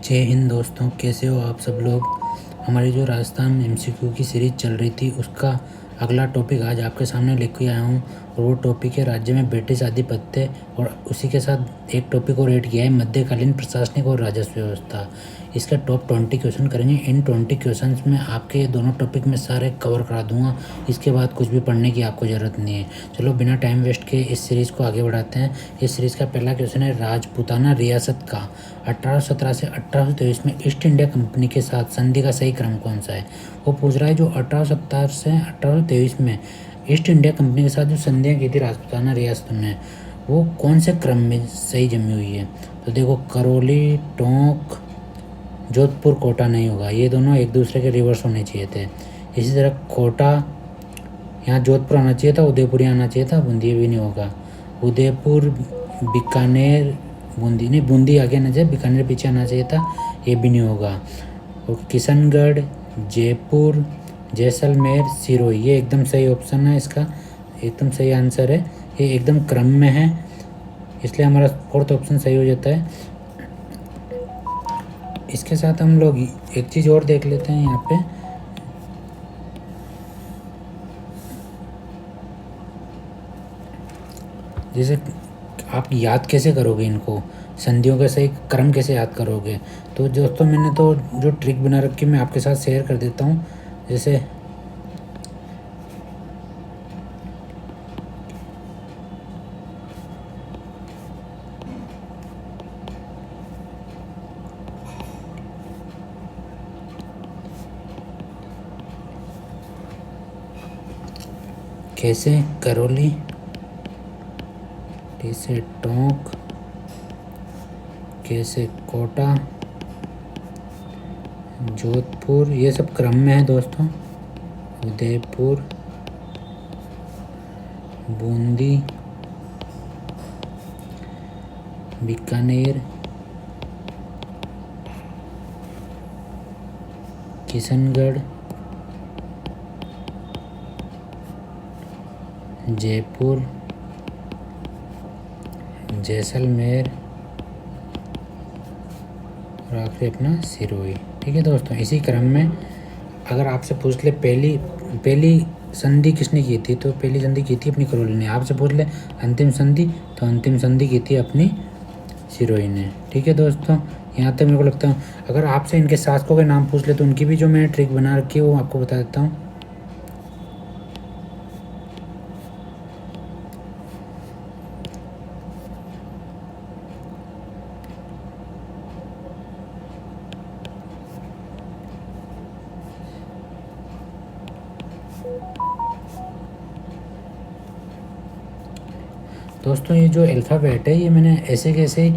जय हिंद दोस्तों, कैसे हो आप सब लोग। हमारी जो राजस्थान एमसीक्यू की सीरीज़ चल रही थी उसका अगला टॉपिक आज आपके सामने लेके आया हूँ और वो टॉपिक है राज्य में ब्रिटिश आधिपत्य। और उसी के साथ एक टॉपिक और ऐड किया है मध्यकालीन प्रशासनिक और राजस्व व्यवस्था। इसके टॉप 20 क्वेश्चन करेंगे। इन 20 क्वेश्चन में आपके ये दोनों टॉपिक में सारे कवर करा दूंगा। इसके बाद कुछ भी पढ़ने की आपको ज़रूरत नहीं है। चलो बिना टाइम वेस्ट के इस सीरीज़ को आगे बढ़ाते हैं। इस सीरीज़ का पहला क्वेश्चन है राजपूताना रियासत का 1817 से 1823 में ईस्ट इंडिया कंपनी के साथ संधि का सही क्रम कौन सा है। वो पूछ रहा है जो 1817 से 1823 में ईस्ट इंडिया कंपनी के साथ जो संधियाँ की थी राजपूताना रियासत में, वो कौन से क्रम में सही जमी हुई है। तो देखो, करौली, टोंक, जोधपुर, कोटा नहीं होगा, ये दोनों एक दूसरे के रिवर्स होने चाहिए थे। इसी तरह कोटा, यहाँ जोधपुर आना चाहिए था, उदयपुर आना चाहिए था, बूंदी भी नहीं होगा। उदयपुर, बीकानेर, बूंदी नहीं, बूंदी आगे आना चाहिए, बीकानेर पीछे आना चाहिए था, ये भी नहीं होगा। और किशनगढ़, जयपुर, जैसलमेर, सिरोही, ये एकदम सही ऑप्शन है। इसका एकदम सही आंसर है, ये एकदम क्रम में है, इसलिए हमारा फोर्थ ऑप्शन सही हो जाता है। इसके साथ हम लोग एक चीज़ और देख लेते हैं यहाँ पे। जैसे आप याद कैसे करोगे इनको, संधियों का सही क्रम कैसे याद करोगे। तो दोस्तों, मैंने तो जो ट्रिक बना रखी मैं आपके साथ शेयर कर देता हूँ। जैसे कैसे करौली, कैसे टोंक, कैसे कोटा, जोधपुर, ये सब क्रम में है दोस्तों। उदयपुर, बूंदी, बीकानेर, किशनगढ़, जयपुर, जैसलमेर और आखिरी अपना सिरोही। ठीक है दोस्तों, इसी क्रम में अगर आपसे पूछ ले पहली संधि किसने की थी, तो पहली संधि की थी अपनी करौली ने। आपसे पूछ ले अंतिम संधि, तो अंतिम संधि की थी अपनी सिरोही ने। ठीक है दोस्तों, यहाँ तक मेरे को लगता है अगर आपसे इनके शासकों के नाम पूछ ले तो उनकी भी जो मैंने ट्रिक बना रखी है वो आपको बता देता हूँ। दोस्तों, ये जो अल्फ़ाबेट है ये मैंने ऐसे कैसे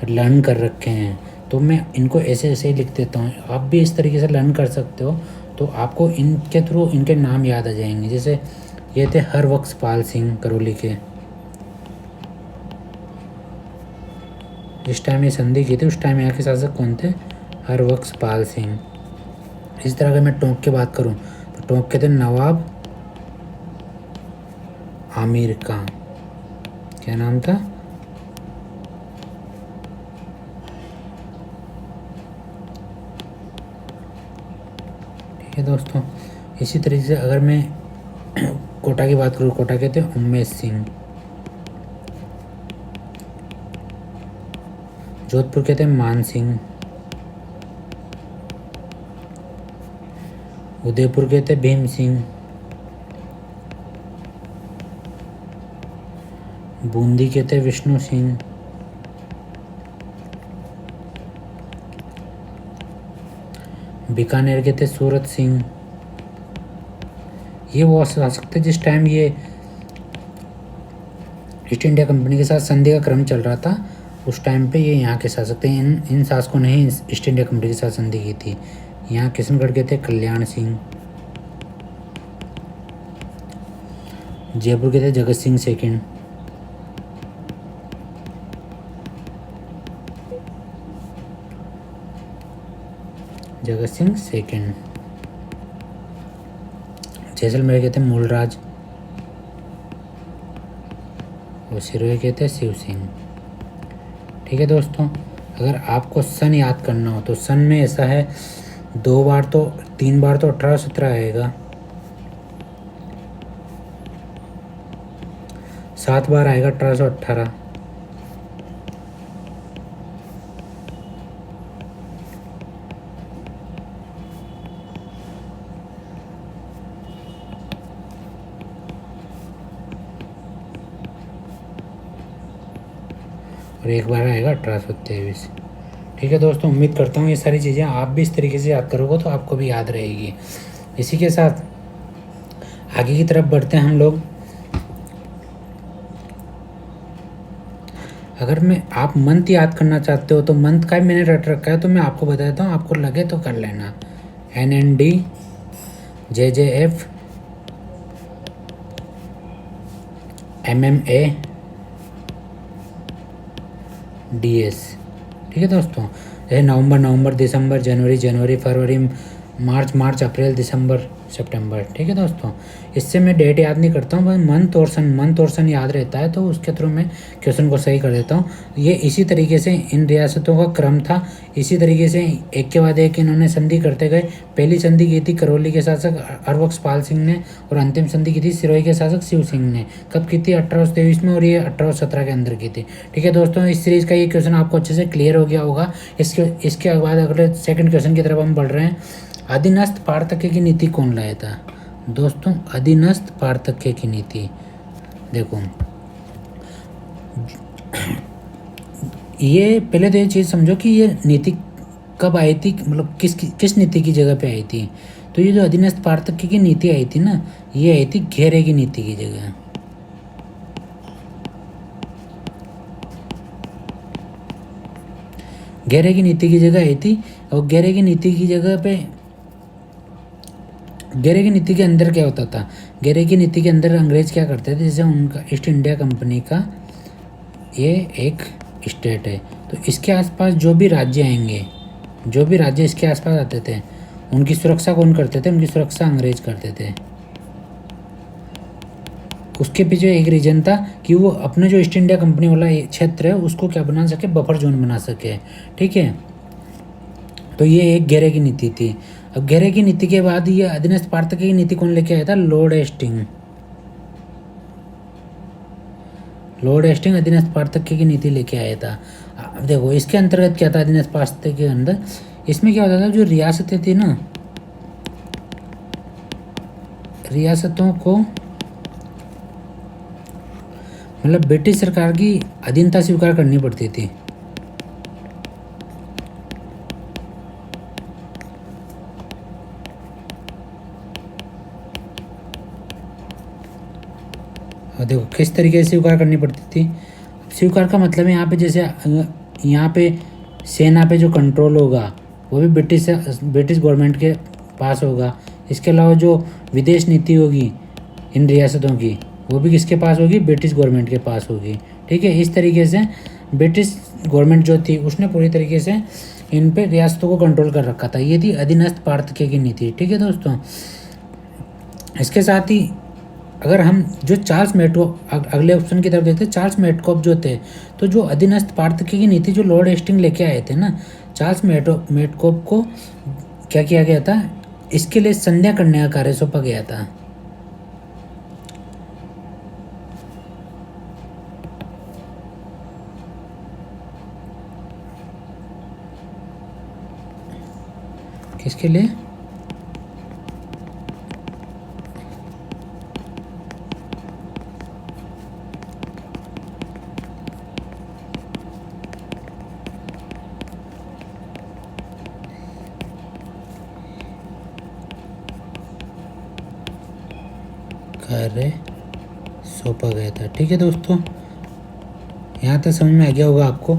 लर्न कर रखे हैं, तो मैं इनको ऐसे ऐसे ही लिख देता हूँ। आप भी इस तरीके से लर्न कर सकते हो, तो आपको इनके थ्रू इनके नाम याद आ जाएंगे। जैसे ये थे हरबख्शपाल सिंह करौली के, जिस टाइम ये संधि की थी उस टाइम यहाँ के शासक कौन थे, हरबख्शपाल सिंह। इस तरह अगर मैं टोंक की बात करूँ तो टोंक के थे नवाब आमिर खां, क्या नाम था, ठीक है दोस्तों। इसी तरीके से अगर मैं कोटा की बात करूँ, कोटा के थे उमेश सिंह। जोधपुर के थे मान सिंह। उदयपुर के थे भीम सिंह। बूंदी के थे विष्णु सिंह। बीकानेर के थे सूरत सिंह। ये वो शासक थे जिस टाइम ये ईस्ट इंडिया कंपनी के साथ संधि का क्रम चल रहा था, उस टाइम पे ये यहाँ के शासक थे। इन शासकों ने ही ईस्ट इंडिया कंपनी के साथ संधि की थी। यहाँ किशनगढ़ के थे कल्याण सिंह। जयपुर के थे जगत सिंह सेकंड। जगत सिंह सेकंड। जैसलमेर के थे मूलराज। और सिरोही के थे शिव सिंह। ठीक है दोस्तों, अगर आपको सन याद करना हो तो सन में ऐसा है 2 बार तो 3 बार तो 1817 आएगा, 7 बार आएगा 1818, और 1 बार आएगा 1823। ठीक है दोस्तों, उम्मीद करता हूँ ये सारी चीज़ें आप भी इस तरीके से याद करोगे तो आपको भी याद रहेगी। इसी के साथ आगे की तरफ बढ़ते हैं हम लोग। अगर मैं आप मंथ याद करना चाहते हो तो मंथ का भी मैंने रट रखा है, तो मैं आपको बता देता हूँ, आपको लगे तो कर लेना। NND JJF MMA DS। ठीक है दोस्तों, जैसे नवंबर दिसंबर, जनवरी फरवरी, मार्च अप्रैल दिसंबर सितंबर। ठीक है दोस्तों, इससे मैं डेट याद नहीं करता हूँ, बस मंथ और सन याद रहता है, तो उसके थ्रू मैं क्वेश्चन को सही कर देता हूँ। ये इसी तरीके से इन रियासतों का क्रम था। इसी तरीके से एक के बाद एक इन्होंने संधि करते गए। पहली संधि की थी करौली के शासक हरबख्श सिंह ने, और अंतिम संधि की थी सिरोही के शासक शिव सिंह ने। कब की थी? 1823 में, और ये 1817 के अंदर की थी। ठीक है दोस्तों, इस सीरीज़ का ये क्वेश्चन आपको अच्छे से क्लियर हो गया होगा। इसके बाद अगले सेकंड क्वेश्चन की तरफ हम बढ़ रहे हैं। अधीनस्थ पार्थक्य की नीति कौन लाया था? दोस्तों, अधीनस्थ पार्थक्य की नीति, देखो ये पहले तो ये चीज़ समझो कि ये नीति कब आई थी, मतलब किस नीति की जगह पे आई थी। तो ये जो अधीनस्थ पार्थक्य की नीति आई थी ना, ये आई थी घेरे की नीति की जगह। घेरे की नीति की जगह आई थी। और घेरे की नीति की जगह पे, घेरे की नीति के अंदर क्या होता था? घेरे की नीति के अंदर अंग्रेज क्या करते थे, जैसे उनका ईस्ट इंडिया कंपनी का ये एक स्टेट है, तो इसके आसपास जो भी राज्य आएंगे, जो भी राज्य इसके आसपास आते थे, उनकी सुरक्षा कौन करते थे? उनकी सुरक्षा अंग्रेज करते थे। उसके पीछे एक रीजन था कि वो अपने जो ईस्ट इंडिया कंपनी वाला क्षेत्र है उसको क्या बना सके, बफर जोन बना सके। ठीक है, तो ये एक घेरे की नीति थी। अब घेरे की नीति के बाद ये अधीनस्थ पार्थक्य की नीति कौन लेके आया था? Lord Hasting. लॉर्ड हेस्टिंग अधीनस्थ पार्थक्य की नीति लेके आया था। अब देखो इसके अंतर्गत क्या था अधीनस्थ पार्थक्य के अंदर, इसमें क्या होता था, जो रियासतें थी ना, रियासतों को मतलब ब्रिटिश सरकार की अधीनता स्वीकार करनी पड़ती थी। और देखो किस तरीके से स्वीकार करनी पड़ती थी। स्वीकार का मतलब है यहाँ पे, जैसे यहाँ पे सेना पे जो कंट्रोल होगा वो भी ब्रिटिश गवर्नमेंट के पास होगा। इसके अलावा जो विदेश नीति होगी इन रियासतों की, वो भी किसके पास होगी? ब्रिटिश गवर्नमेंट के पास होगी। ठीक है, इस तरीके से ब्रिटिश गवर्नमेंट जो थी उसने पूरी तरीके से इन पे रियासतों को कंट्रोल कर रखा था। ये थी अधीनस्थ पार्थक्य की नीति। ठीक है दोस्तों, इसके साथ ही अगर हम जो चार्ल्स मेटकॉफ, अगले ऑप्शन की तरफ देखते हैं, चार्ल्स मेटकॉफ जो थे, तो जो अधीनस्थ पार्थक्य की नीति जो लॉर्ड हेस्टिंग लेके आए थे ना, चार्ल्स मेटकॉफ को क्या किया गया था, इसके लिए संध्या करने का कार्य सौंपा गया था। किसके लिए? कार्य सौंपा गया था। ठीक है दोस्तों, यहाँ तक समझ में आ गया होगा आपको।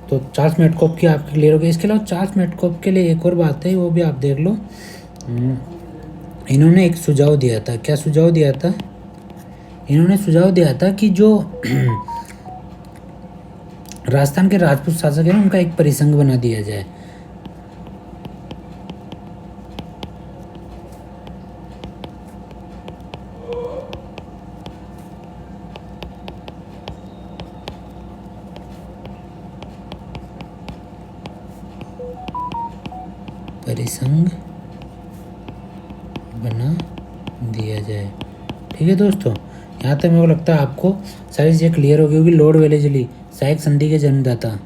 तो चार्ल्स मेटकॉफ की आपकी क्लियर हो गई। इसके अलावा चार्ल्स मेटकॉफ के लिए एक और बात है, वो भी आप देख लो। इन्होंने एक सुझाव दिया था। क्या सुझाव दिया था? इन्होंने सुझाव दिया था कि जो राजस्थान के राजपूत शासक है ना, उनका एक परिसंघ बना दिया जाए। परिसंघ बना दिया जाए। ठीक है दोस्तों, यहाँ तक मेरे को लगता है आपको सारी चीज़ें क्लियर हो गई होगी। लॉर्ड वेलेस्ली सहायक संधि के जन्मदाता।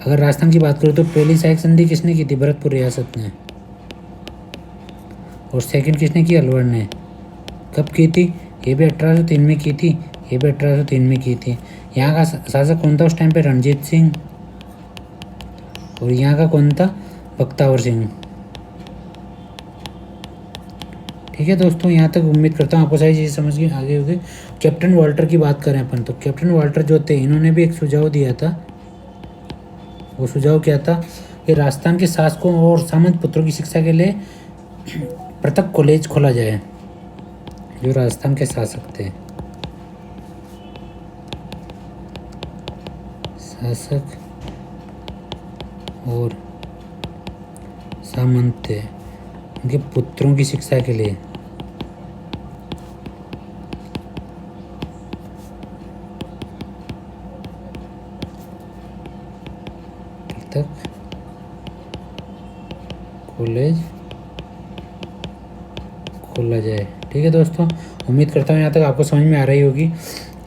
अगर राजस्थान की बात करूँ तो पहली सहायक संधि किसने की थी? भरतपुर रियासत ने। और सेकंड किसने की? अलवर ने। कब की थी? ये भी 1803 में की थी, ये भी 1803 में की थी। यहाँ का शासक कौन था उस टाइम पे? रणजीत सिंह। और यहाँ का कौन था? बख्तावर सिंह। ठीक है दोस्तों, यहाँ तक उम्मीद करता हूँ आपको सारी चीज़ें समझ में आगे होगी। कैप्टन वाल्टर की बात करें अपन तो कैप्टन वाल्टर जो थे इन्होंने भी एक सुझाव दिया था। वो सुझाव क्या था कि राजस्थान के शासकों और सामंत पुत्रों की शिक्षा के लिए पृथक कॉलेज खोला जाए। जो राजस्थान के शासक थे, शासक और सामंत थे, उनके पुत्रों की शिक्षा के लिए तक कॉलेज खोला जाए। ठीक है दोस्तों, उम्मीद करता हूँ यहाँ तक आपको समझ में आ रही होगी।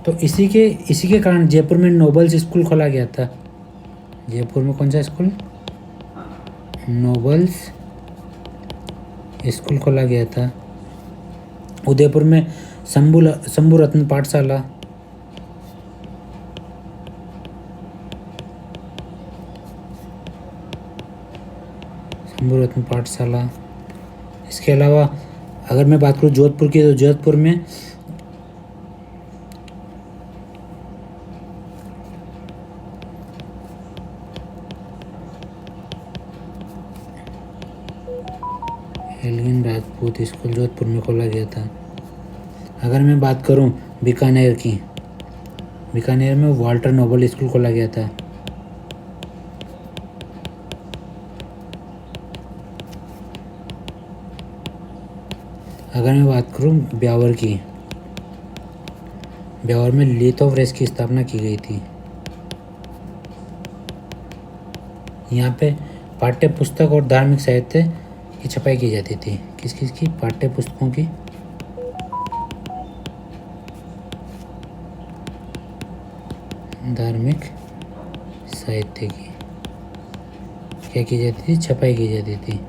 तो इसी के कारण जयपुर में नोबल्स स्कूल खोला गया था। जयपुर में कौन सा स्कूल? नोबल्स स्कूल खोला गया था। उदयपुर में शंभू रत्न पाठशाला। शंभू रत्न पाठशाला। इसके अलावा अगर मैं बात करूँ जोधपुर की, तो जोधपुर में एलियन राजपूत स्कूल जोधपुर में खोला गया था। अगर मैं बात करूं बीकानेर की, बीकानेर में वाल्टर नोबल स्कूल खोला गया था। अगर मैं बात करूं ब्यावर की, ब्यावर में लीथ ऑफ रेस की स्थापना की गई थी। यहाँ पे पाठ्य पुस्तक और धार्मिक साहित्य की छपाई की जाती थी। किस किस की? पाठ्य पुस्तकों की, धार्मिक साहित्य की क्या की जाती थी? छपाई की जाती थी।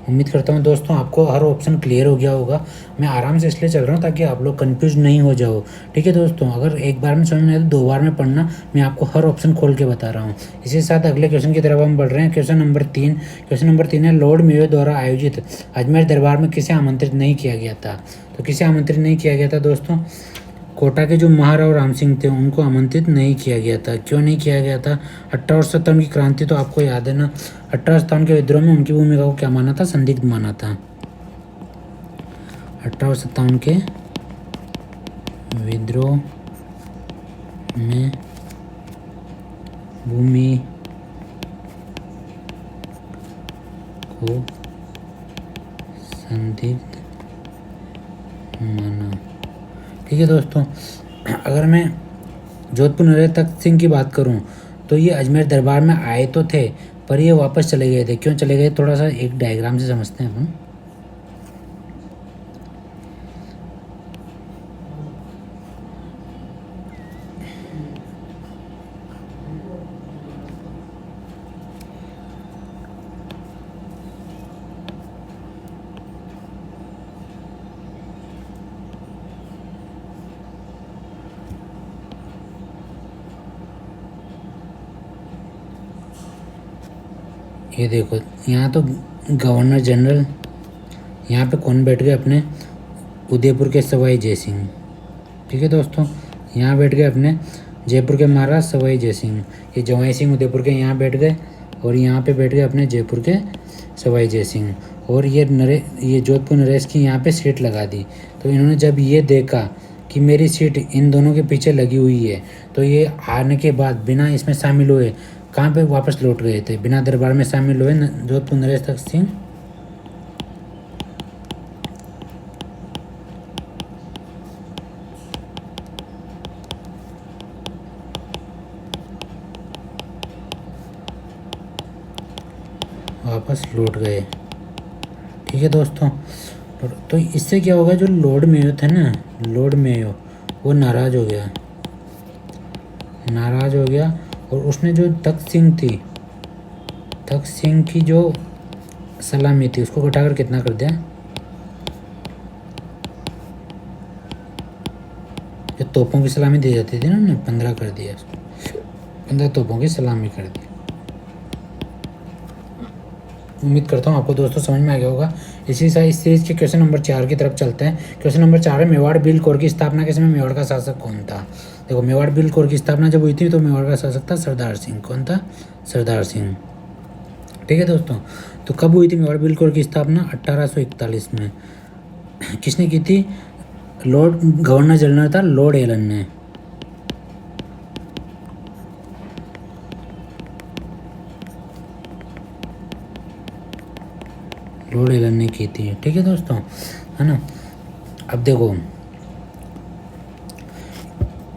उम्मीद करता हूँ दोस्तों आपको हर ऑप्शन क्लियर हो गया होगा। मैं आराम से इसलिए चल रहा हूँ ताकि आप लोग कंफ्यूज नहीं हो जाओ। ठीक है दोस्तों, अगर एक बार में समझ में आए तो 2 बार में पढ़ना। मैं आपको हर ऑप्शन खोल के बता रहा हूँ। इसी साथ अगले क्वेश्चन की तरफ हम बढ़ रहे हैं। Question number 3। क्वेश्चन नंबर 3 है, लॉर्ड मेयो द्वारा आयोजित अजमेर दरबार में किसे आमंत्रित नहीं किया गया था? तो किसे आमंत्रित नहीं किया गया था दोस्तों? कोटा के जो महाराव राम सिंह थे उनको आमंत्रित नहीं किया गया था। क्यों नहीं किया गया था? 1857 की क्रांति तो आपको याद है ना। 1857 के विद्रोह में उनकी भूमिका को क्या माना था? संदिग्ध माना था। 1857 के विद्रोह में भूमि को संदिग्ध माना। ठीक है दोस्तों, अगर मैं जोधपुर नरेश तख्त सिंह की बात करूं तो ये अजमेर दरबार में आए तो थे पर ये वापस चले गए थे। क्यों चले गए? थोड़ा सा एक डायग्राम से समझते हैं अपन। ये देखो, यहाँ तो गवर्नर जनरल, यहाँ पे कौन बैठ गए? अपने उदयपुर के सवाई जय सिंह। ठीक है दोस्तों, यहाँ बैठ गए अपने जयपुर के महाराज सवाई जय सिंह। ये जवाई सिंह उदयपुर के यहाँ बैठ गए और यहाँ पे बैठ गए अपने जयपुर के सवाई जय सिंह। और ये जोधपुर नरेश की यहाँ पे सीट लगा दी। तो इन्होंने जब ये देखा कि मेरी सीट इन दोनों के पीछे लगी हुई है, तो ये आने के बाद बिना इसमें शामिल हुए कहाँ पे वापस लौट गए थे? बिना दरबार में शामिल हुए जोधपुर नरेश तख्त सिंह वापस लौट गए। ठीक है दोस्तों, तो इससे क्या होगा, जो लॉर्ड मेयो थे ना, लॉर्ड मेयो वो नाराज़ हो गया और उसने जो तख्त सिंह की जो सलामी थी उसको घटाकर कितना कर दिया, जो तोपों की सलामी दी जाती थी ना 15 कर दिया, 15 तोपों की सलामी कर दी। उम्मीद करता हूँ आपको दोस्तों समझ में आ गया होगा। इस सीरीज के क्वेश्चन नंबर 4 की तरफ चलते हैं। क्वेश्चन नंबर 4 है, मेवाड़ भील कोर की स्थापना के समय मेवाड़ का शासक कौन था। देखो, मेवाड़ भील कोर की स्थापना जब हुई थी तो मेवाड़ का शासक था सरदार सिंह। कौन था, सरदार सिंह। ठीक है दोस्तों, तो कब हुई थी मेवाड़ भील कोर की स्थापना, 1841 में। किसने की थी, लॉर्ड गवर्नर जनरल था लॉर्ड एलन ने। लॉर्ड एलन ने की थी। ठीक है दोस्तों, है ना। अब देखो,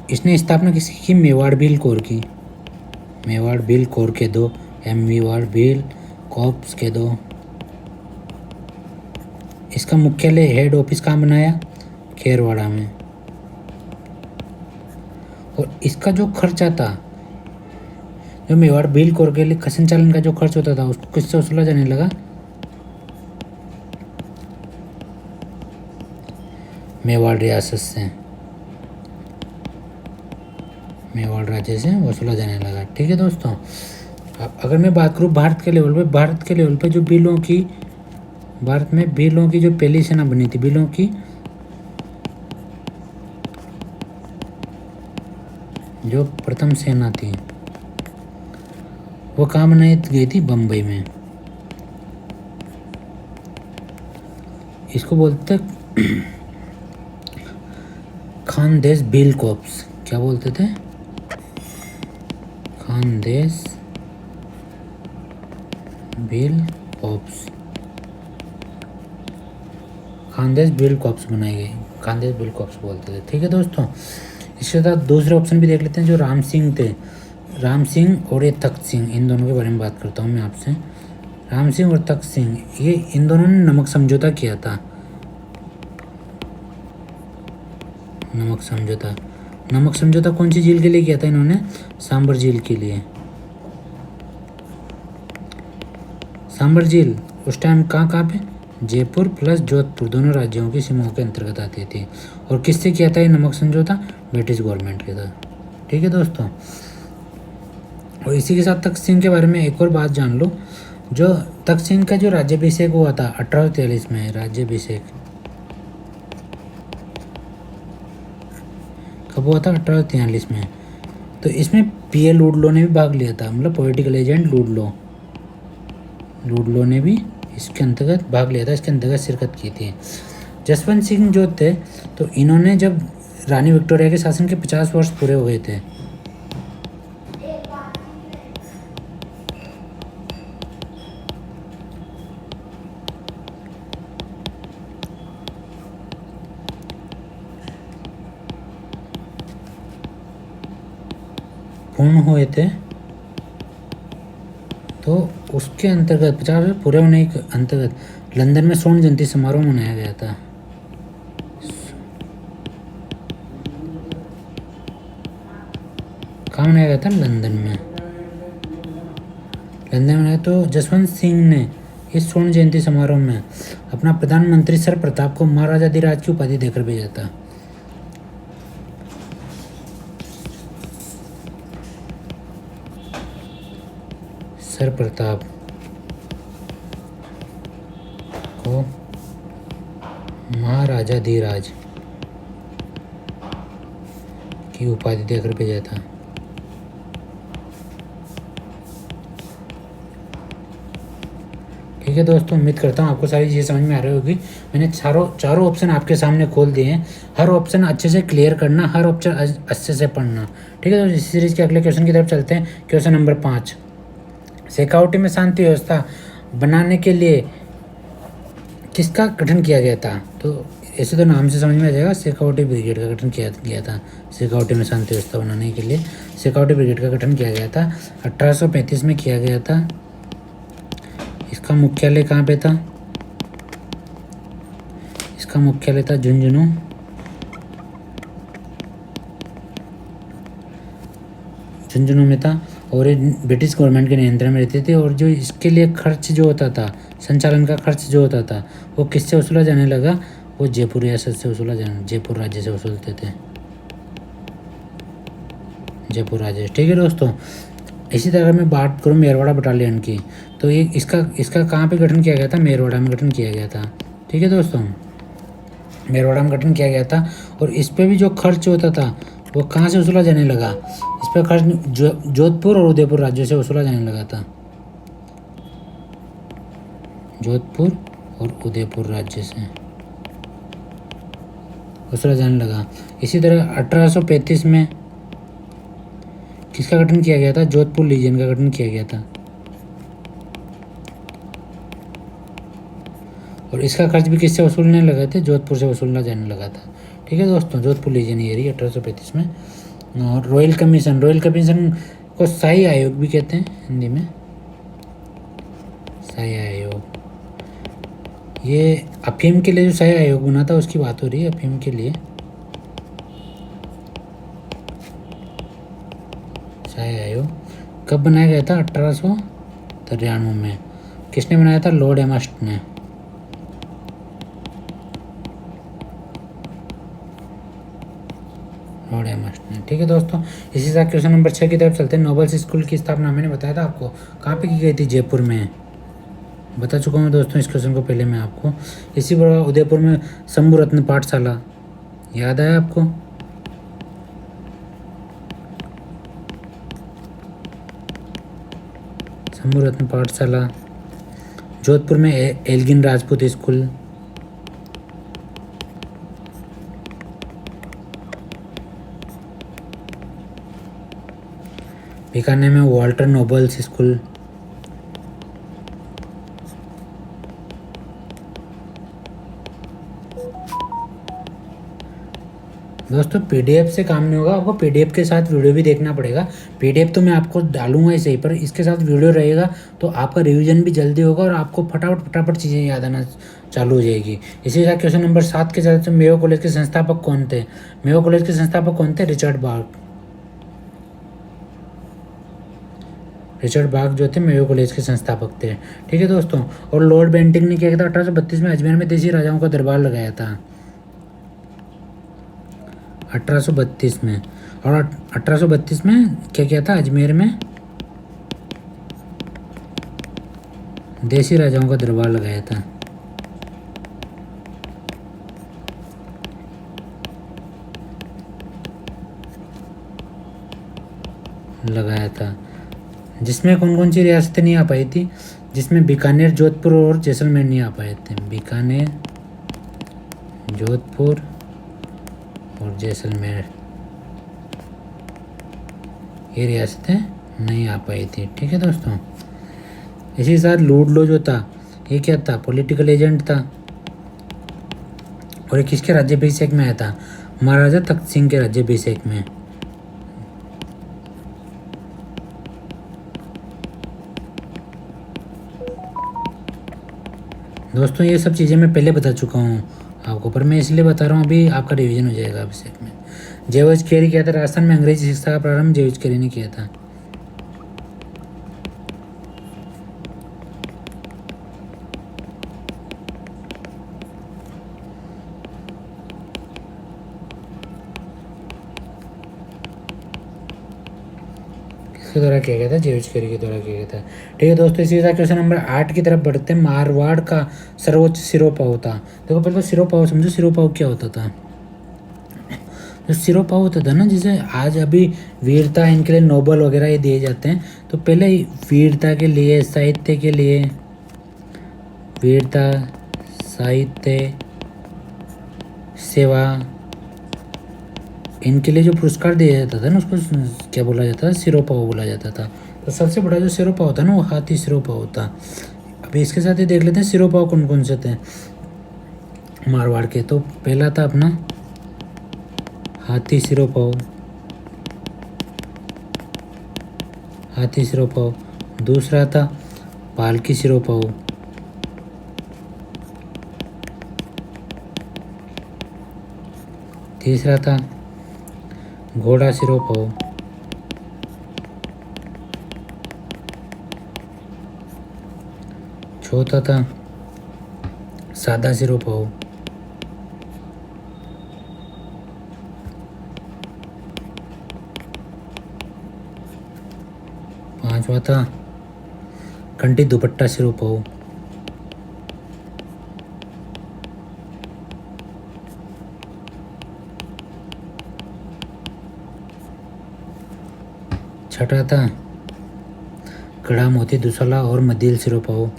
इसने स्थापना किसकी की, मेवाड़ भील कोर की। मेवाड़ भील कोर के दो, मेवाड़ भील कॉर्प्स के दो। इसका मुख्यालय हेड ऑफिस कहाँ बनाया, खेरवाड़ा में। और इसका जो खर्चा था, जो मेवाड़ भील कोर के लिए संचालन का जो खर्च होता था उसको किससे वसूला जाने लगा, मेवाड़ रियासत से, मेवाड़ राज्य से वसूला जाने लगा। ठीक है दोस्तों, अब अगर मैं बात करूँ भारत के लेवल पे जो भारत में भीलों की जो पहली सेना बनी थी, भीलों की जो प्रथम सेना थी वो कहाँ बनाई गई थी, बम्बई में। इसको बोलते खानदेश भील कॉर्प्स। क्या बोलते थे, खानदेश भील कॉर्प्स। खानदेश भील कॉर्प्स बनाई गई, खानदेश भील कॉर्प्स बोलते थे। ठीक है दोस्तों, इसके साथ दूसरे ऑप्शन भी देख लेते हैं। जो राम सिंह थे, राम सिंह और ये तख्त सिंह, इन दोनों के बारे में बात करता हूँ मैं आपसे। राम सिंह और तख्त सिंह, ये इन दोनों ने नमक समझौता किया था। नमक समझौता कौन सी झील के लिए किया था इन्होंने, सांबर झील के लिए। सांबर झील उस टाइम कहाँ पे, जयपुर प्लस जोधपुर दोनों राज्यों की सीमाओं के अंतर्गत आती थी। और किससे किया था ये नमक समझौता, ब्रिटिश गवर्नमेंट के साथ। ठीक है दोस्तों, और इसी के साथ तख्त सिंह के बारे में एक और बात जान लो। जो तख्त सिंह का जो राज्याभिषेक हुआ था 1843 में, राज्याभिषेक कब हुआ था, 1843 में। तो इसमें पीए लूडलो ने भी भाग लिया था, मतलब पॉलिटिकल एजेंट लूडलो ने भी इसके अंतर्गत भाग लिया था, इसके अंतर्गत शिरकत की थी। जसवंत सिंह जो थे, तो इन्होंने जब रानी विक्टोरिया के शासन के 50 वर्ष पूरे हो गए थे, पूर्ण हुए थे, तो उसके अंतर्गत 50 वर्ष पूरे होने के अंतर्गत लंदन में स्वर्ण जयंती समारोह मनाया गया था। कहाँ मनाया गया था, लंदन में मनाया। तो जसवंत सिंह ने इस स्वर्ण जयंती समारोह में अपना प्रधानमंत्री सर प्रताप को महाराजाधिराज की उपाधि देकर भेजा था। सर प्रताप को महाराजाधिराज की उपाधि देकर भेजा था। ठीक है दोस्तों, उम्मीद करता हूँ आपको सारी चीज़ें समझ में आ रही होगी। मैंने चारों ऑप्शन आपके सामने खोल दिए हैं। हर ऑप्शन अच्छे से क्लियर करना, हर ऑप्शन अच्छे से पढ़ना। ठीक है दोस्तों, इस सीरीज के अगले क्वेश्चन की तरफ चलते हैं। क्वेश्चन नंबर 5, शेखावटी में शांति व्यवस्था बनाने के लिए किसका गठन किया गया था। तो ऐसे तो नाम से समझ में आ जाएगा, शेखावटी ब्रिगेड का गठन किया गया था। शेखावटी में शांति व्यवस्था बनाने के लिए शेखावटी ब्रिगेड का गठन किया गया था, 1835 में किया गया था। इसका मुख्यालय कहाँ पे था? इसका मुख्यालय था झुंझुनू। झुंझुनू में था और ये ब्रिटिश गवर्नमेंट के नियंत्रण में रहते थे। और जो इसके लिए खर्च जो होता था, संचालन का खर्च जो होता था, वो किससे वसूला जाने लगा? वो जयपुर रियासत से वसूला जाने, जयपुर राज्य से वसूलते थे, जयपुर राज्य। ठीक है दोस्तों, इसी तरह मैं बात करूँ मेरवाड़ा बटालियन की, तो ये इसका कहाँ पे गठन किया गया था? मेरवाड़ा में गठन किया गया था। ठीक है दोस्तों, मेरवाड़ा में गठन किया गया था। और इस पर भी जो खर्च होता था वो कहाँ से वसूला जाने लगा? इस पर खर्च जोधपुर और उदयपुर राज्यों से वसूला जाने लगा था, जोधपुर और उदयपुर राज्य से वसूला जाने लगा। इसी तरह 1835 में किसका गठन किया गया था? जोधपुर लीजियन का गठन किया गया था। और इसका खर्च भी किससे वसूलने लगे थे? जोधपुर से वसूलना जाने लगा था। ठीक है दोस्तों, जोधपुर लीजियन ये रही 1835 में। और रॉयल कमीशन को शाही आयोग भी कहते हैं हिंदी में, शाही आयोग। ये अफीम के लिए जो शाही आयोग बना था उसकी बात हो रही है, अफीम के लिए शाही आयोग कब बनाया गया था? 1893 में। किसने बनाया था? लॉर्ड एमस्ट ने। लॉर्ड एमस्ट ने। ठीक है दोस्तों, इसी साथ क्वेश्चन नंबर 6 की तरफ चलते हैं। नोबल्स स्कूल की स्थापना मैंने बताया था आपको कहाँ पे की गई थी? जयपुर में। बता चुका हूँ दोस्तों इस क्वेश्चन को पहले मैं आपको। इसी प्रकार उदयपुर में शंभू रत्न पाठशाला, याद आया आपको? शंभू रत्न पाठशाला। जोधपुर में एल्गिन राजपूत स्कूल। बीकानेर में वाल्टर नोबल्स स्कूल। दोस्तों पीडीएफ से काम नहीं होगा, आपको पीडीएफ के साथ वीडियो भी देखना पड़ेगा। पीडीएफ तो मैं आपको डालूंगा ही सही, पर इसके साथ वीडियो रहेगा तो आपका रिवीजन भी जल्दी होगा और आपको फटाफट चीज़ें याद आना चालू हो जाएगी। इसी तरह क्वेश्चन नंबर 7 के साथ मेयो कॉलेज के संस्थापक कौन थे? मेयो कॉलेज के संस्थापक कौन थे? रिचर्ड बाग जो थे मेयो कॉलेज के संस्थापक थे। ठीक है दोस्तों, और लॉर्ड बेंटिंक ने क्या किया था? 1832 में अजमेर में देसी राजाओं का दरबार लगाया था, 1832 में। और 1832 में क्या किया था? अजमेर में देसी राजाओं का दरबार लगाया था। जिसमें कौन कौन सी रियासतें नहीं आ पाई थी? जिसमें बीकानेर, जोधपुर और जैसलमेर नहीं आ पाए थे। बीकानेर, जोधपुर और जैसलमेर ये रियासतें नहीं आ पाई थी। ठीक है दोस्तों, इसी के साथ लूडलो जो था ये क्या था? पॉलिटिकल एजेंट था। और ये किसके राज्याभिषेक में आया था? महाराजा तख्त सिंह के राज्याभिषेक में। दोस्तों ये सब चीज़ें मैं पहले बता चुका हूँ आपको, पर मैं इसलिए बता रहा हूँ अभी आपका रिवीजन हो जाएगा अभिषेक में। जेविस कैरी किया था? राजस्थान में अंग्रेजी शिक्षा का प्रारंभ जेविस कैरी ने किया था। किसके द्वारा किया गया था? जेविस कैरी के द्वारा किया गया था। ठीक है दोस्तों, इसी के साथ क्वेश्चन नंबर 8 की तरफ बढ़ते हैं। मारवाड़ का सर्वोच्च सिरोपाव था। देखो पहले तो सिरोपाव समझो, सिरोपाव क्या होता था? जो सिरोपाव होता था ना, जिसे आज अभी वीरता इनके लिए नोबल वगैरह ये दिए जाते हैं, तो पहले वीरता के लिए, साहित्य के लिए, वीरता, साहित्य, सेवा, इनके लिए जो पुरस्कार दिया जाता था ना उसको क्या बोला जाता था? सिरोपाव बोला जाता था। तो सबसे बड़ा जो सिरोपाव होता ना वो हाथी सिरोपाव होता। अभी इसके साथ ही देख लेते हैं सिरोपाव कौन कौन से थे मारवाड़ के। तो पहला था अपना हाथी सिरोपाव, हाथी सिरोपाव। दूसरा था पालकी सिरोपाव, तीसरा था घोड़ा सिरोपाव। चौथा था सादा सिरोपाव। पांचवा था कंटी दुपट्टा सिरोपाव। छठा था कड़ा मोती दुसाला और मदील सिरोपाव।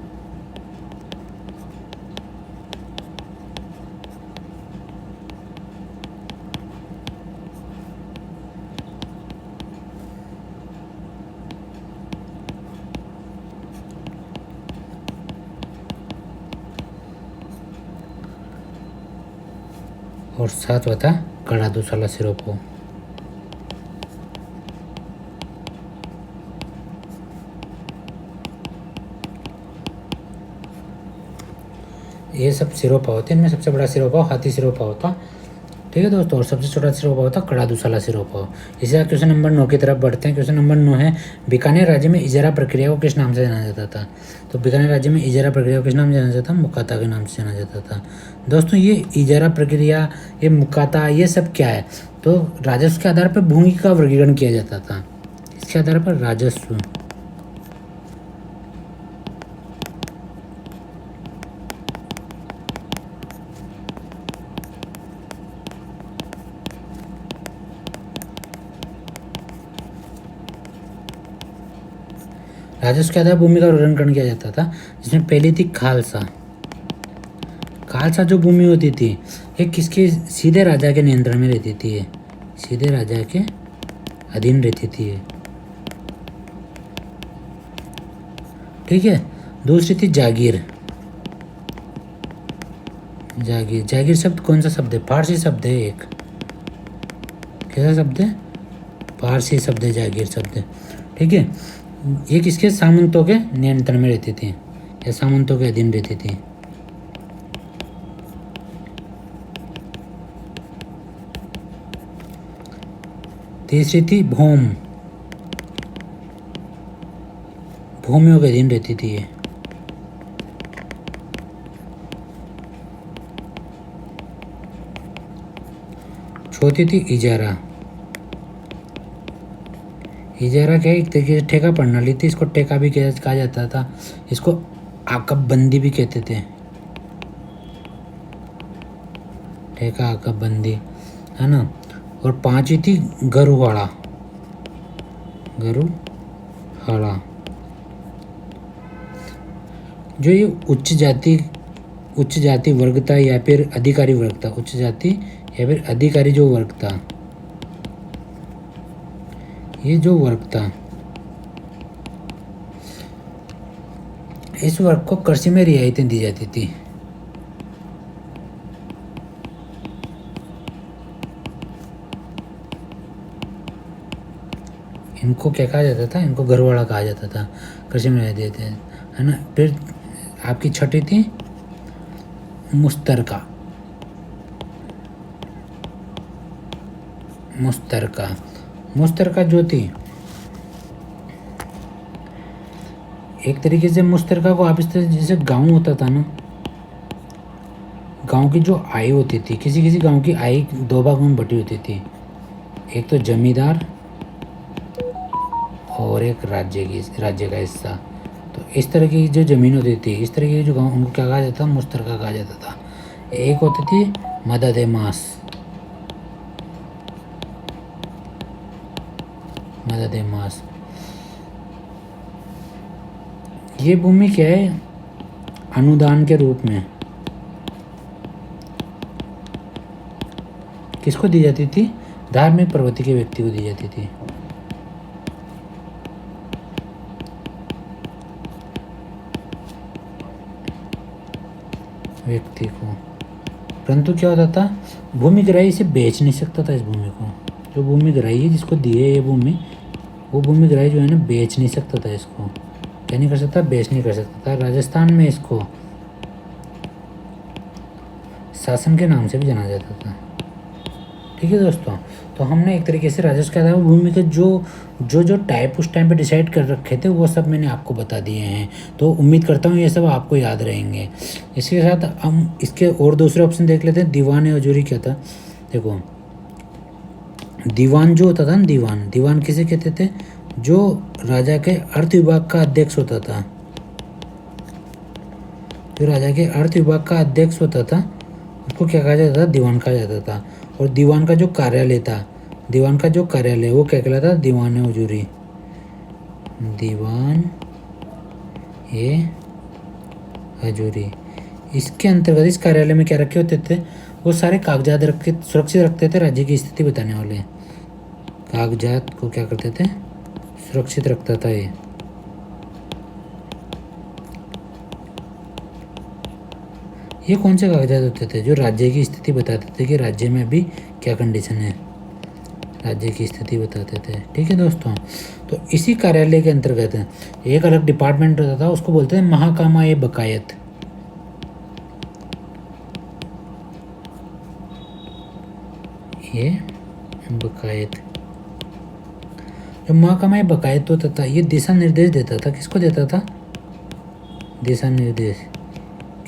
और सातवां था कड़ा दुसाला सिरोपाव। ये सब सिरोपाव होते हैं। इनमें सबसे बड़ा सिरोपाव हाथी सिरोपाव था, ठीक है दोस्तों, और सबसे छोटा सिरोपाव था कड़ा दुसाला सिरोपाव। इसी तरह क्वेश्चन नंबर 9 की तरफ बढ़ते हैं। क्वेश्चन नंबर 9 है बीकानेर राज्य में इजारा प्रक्रिया को किस नाम से जाना जाता था? तो बीकानेर राज्य में इजारा प्रक्रिया को किस नाम से जाना जाता था? मुकाता के नाम से जाना जाता था। दोस्तों ये इजारा प्रक्रिया, ये मुकाता, ये सब क्या है? तो राजस्व के आधार पर भूमि का वर्गीकरण किया जाता था। इसके आधार पर राजस्व, राजस्व के आधार भूमि का वर्गीकरण किया जाता था, जिसमें पहली थी खालसा। खालसा जो भूमि होती थी ये किसके, सीधे राजा के नियंत्रण में रहती थी, ये सीधे राजा के अधीन रहती थी ये, ठीक है। दूसरी थी जागीर। जागीर, जागीर शब्द कौन सा शब्द है? फारसी शब्द है एक। कैसा शब्द है? फारसी शब्द है जागीर शब्द, ठीक है। ये किसके, सामंतों के नियंत्रण में रहती थी या सामंतों के अधीन रहती थी। तीसरी थी भूम, भूमियों के अधीन रहती थी ये। चौथी थी इजारा। इजारा क्या, एक तरीके से ठेका प्रणाली थी। इसको ठेका भी कहा जाता था, इसको आकबबंदी भी कहते थे। ठेका, आकबबंदी, है ना। और पांचवी थी गरुवाड़ा। गरुहाड़ा, जो ये उच्च जाति वर्ग था या फिर अधिकारी वर्ग था, उच्च जाति या फिर अधिकारी जो वर्ग था, ये जो वर्ग था, इस वर्ग को कृषि में रियायतें दी जाती थी। इनको क्या कहा जाता था? इनको घरवाड़ा कहा जाता था, कृषि में रियायतें देते हैं, है ना। फिर आपकी छठी थी मुस्तरका। मुस्तरका, मुस्तरका जो थी, एक तरीके से मुस्तरका को आप इस तरह, जैसे गांव होता था ना, गांव की जो आय होती थी, किसी किसी गांव की आय दो भागों में बटी होती थी, एक तो जमींदार और एक राज्य का हिस्सा। तो इस तरह की जो ज़मीन होती थी, इस तरह के जो गाँव, उनको क्या कहा जाता था? मुस्तरका कहा जाता था। एक होती थी मदद मास, मदद मास। ये भूमि क्या है? अनुदान के रूप में किसको दी जाती थी? धार्मिक प्रवृत्ति के व्यक्ति को दी जाती थी। व्यक्ति को, परंतु क्या होता था? भूमिग्राही इसे बेच नहीं सकता था। इस भूमि को, जो भूमिग्राही है, जिसको दी है ये भूमि, वो भूमिग्राही जो है ना, बेच नहीं सकता था इसको। क्या नहीं कर सकता? बेच नहीं कर सकता था। राजस्थान में इसको शासन के नाम से भी जाना जाता था, ठीक ठीक है दोस्तों, तो हमने एक तरीके से राजस्व के आधार पर भूमि के जो टाइप उस टाइम पे डिसाइड कर रखे थे वो सब मैंने आपको बता दिए हैं। तो उम्मीद करता हूँ ये सब आपको याद रहेंगे। इसके साथ हम इसके और दूसरे ऑप्शन देख लेते हैं। दीवान हजूरी क्या था? देखो, दीवान जो होता था ना, दीवान किसे कहते थे? जो राजा के अर्थ विभाग का अध्यक्ष होता था, जो राजा के अर्थ विभाग का अध्यक्ष होता था उसको क्या कहा जाता था? दीवान कहा जाता था। और दीवान का जो कार्यालय था, दीवान का जो कार्यालय वो क्या कहलाता था? दीवान हजूरी। दीवान ए हजूरी। इसके अंतर्गत इस कार्यालय में क्या रखे होते थे? वो सारे कागजात रख के सुरक्षित रखते थे, राज्य की स्थिति बताने वाले कागजात को क्या करते थे? सुरक्षित रखता था ये कौन से कागजात होते थे? जो राज्य की स्थिति बताते थे कि राज्य में अभी क्या कंडीशन है, राज्य की स्थिति बताते थे। ठीक है दोस्तों, तो इसी कार्यालय के अंतर्गत एक अलग डिपार्टमेंट होता था, उसको बोलते हैं महाकामा ए बकायत। ये बकायत, जो महाकामा ए बकायत होता था ये दिशा निर्देश देता था। किसको देता था? दिशा निर्देश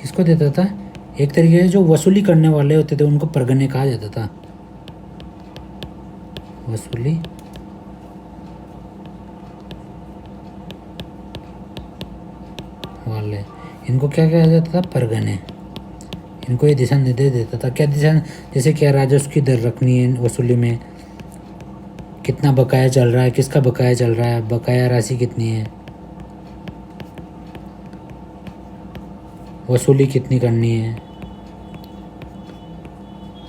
किसको देता था? एक तरीके से जो वसूली करने वाले होते थे उनको परगने कहा जाता था। वसूली वाले, इनको क्या कहा जाता था? परगने। इनको ये दिशा निर्देश देता था। क्या दिशा? जैसे क्या राजस्व की दर रखनी है, वसूली में कितना बकाया चल रहा है, किसका बकाया चल रहा है, बकाया राशि कितनी है, वसूली कितनी करनी है,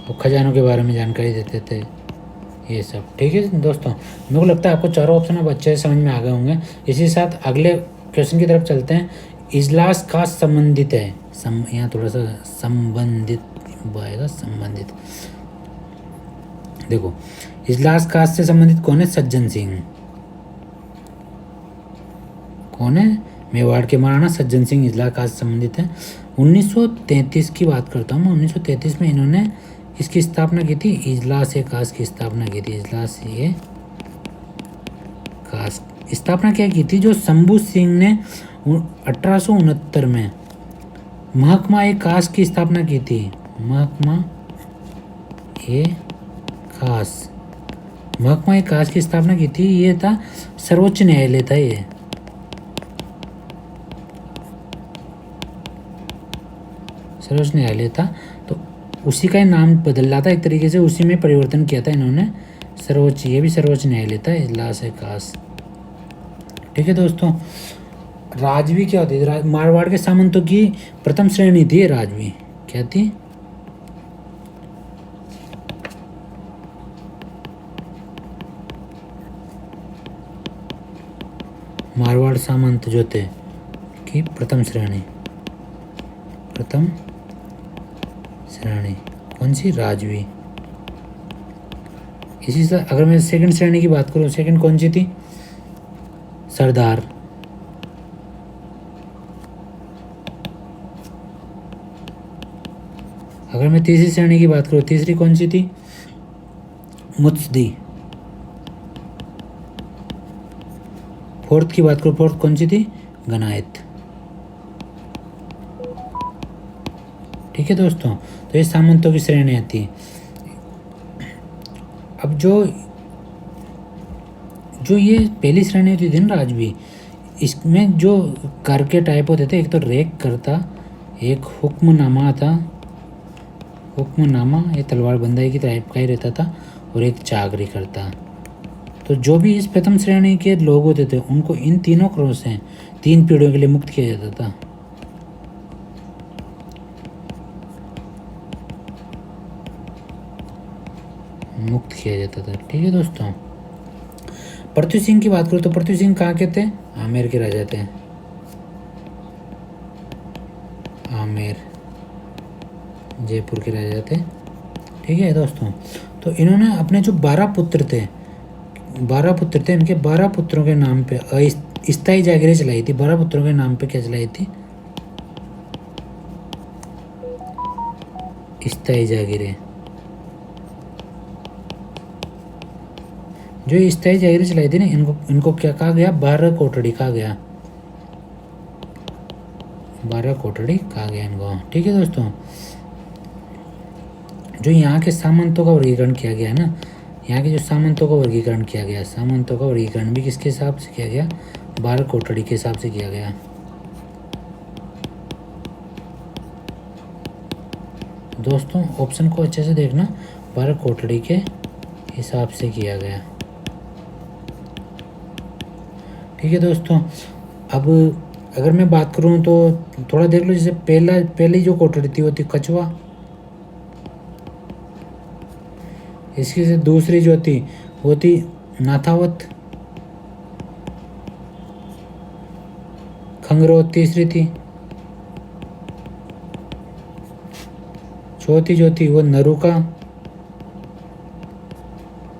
और खजानों के बारे में जानकारी देते थे, ये सब। ठीक है दोस्तों, मेरे को लगता है आपको चारों ऑप्शन अब अच्छे से समझ में आ गए होंगे। इसी के साथ अगले क्वेश्चन की तरफ चलते हैं। इजलास का संबंधित है, यहाँ थोड़ा सा संबंधित आएगा, संबंधित। देखो, इजलास कास्ट से संबंधित कौन है? सज्जन सिंह। कौन है? मेवाड़ के महाराणा सज्जन सिंह इजलास कास्ट से संबंधित है। 1933 की बात करता हूँ मैं। 1933 में इन्होंने इसकी स्थापना की थी, इजलास ए कास्ट की स्थापना की थी। इजलास ए कास्ट स्थापना क्या की थी? जो शंभू सिंह ने 1869 में महकमा ए कास्ट की स्थापना की थी। महकमा ए कास्ट, महकमा ए कास्ट की स्थापना की थी। ये था सर्वोच्च न्यायालय था, ये सर्वोच्च न्यायालय था। तो उसी का ही नाम बदल था एक तरीके से, उसी में परिवर्तन किया था इन्होंने। सर्वोच्च, ये भी सर्वोच्च न्यायालय था, इजलास ए कास्ट। ठीक है दोस्तों, राजवी क्या होती थी? मारवाड़ के सामंतों की प्रथम श्रेणी थी राजवी। क्या थी? मारवाड़ सामंत जो थे की प्रथम श्रेणी, प्रथम श्रेणी कौन सी? राजवी। इसी से अगर मैं सेकंड श्रेणी की बात करूं, सेकंड कौन सी थी? सरदार। अगर मैं तीसरी श्रेणी की बात करूं, तीसरी कौन सी थी? मुत्सदी। फोर्थ की बात करूं, फोर्थ कौन सी थी? गनायत। ठीक है दोस्तों, तो ये सामंतों की श्रेणियाँ थी। अब जो ये पहली श्रेणी होती थी ना राजवी, इसमें जो कर के टाइप होते थे, एक तो रेक करता, एक हुक्मनामा था, हुक्मनामा ये तलवार बंदाई की टाइप का ही रहता था, और एक चाकरी करता। तो जो भी इस प्रथम श्रेणी के लोग होते थे उनको इन तीनों करों से 3 पीढ़ियों के लिए मुक्त किया जाता था। मुक्त किया जाता था। ठीक है दोस्तों, पृथ्वी सिंह की बात करूँ तो पृथ्वी सिंह कहाँ के थे? आमेर के राजा थे, आमेर जयपुर के राजा थे। ठीक है दोस्तों, तो इन्होंने अपने जो 12 पुत्र थे, इनके 12 पुत्रों के नाम पे स्थायी जागीरें चलाई थी। 12 पुत्रों के नाम पे क्या चलाई थी? स्थायी जागीरें। जो स्थायी जागीरें चलाई थी ना, इनको क्या कहा गया? 12 कोठड़ी कहा गया। 12 कोठड़ी कहा गया इनको। ठीक है दोस्तों, जो यहाँ के सामंतों का वर्गीकरण किया गया है ना, यहाँ के जो सामंतों का वर्गीकरण किया गया, सामंतों का वर्गीकरण भी किसके हिसाब से किया गया? 12 कोठड़ी के हिसाब से किया गया। दोस्तों ऑप्शन को अच्छे से देखना, 12 कोठड़ी के हिसाब से किया गया। ठीक है दोस्तों, अब अगर मैं बात करूँ तो थोड़ा देख लो, जैसे पहली जो कोठड़ी थी वो थी कछुआ, इसकी से दूसरी जो थी वो थी नाथावत, खंगरोत तीसरी थी, चौथी जो थी वो नरुका,